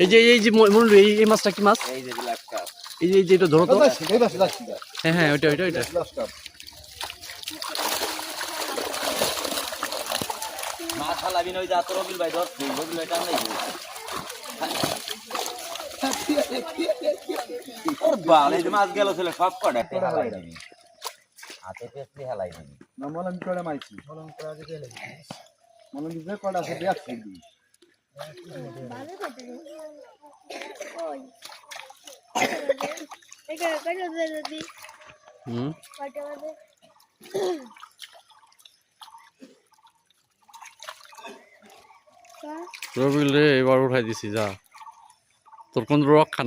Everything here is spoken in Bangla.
এই যে মন্ডু এই মাছটা কি মাছ? এই যে এটা ধরো তো। হ্যাঁ হ্যাঁ, ওইটা ওইটা ওইটা। মাছ হালাবি না, ওই যা তো রবিল ভাই ধর, রবিল এটা নাই ওর বাল। এই যে মাছ গেল ছিল সব কটা হালাই দিবি, হাতে পেছলি হালাই দিবি না। মলম করে মাইছি, মলম করে আগে গেলে মলম দিতে কটা আছে দেখ দিবি। ভালো কথা ওই এটা কত দিদি কত বাজে রবিল রে এবার উঠাই দিছি, যা তোর কোন রক্ষা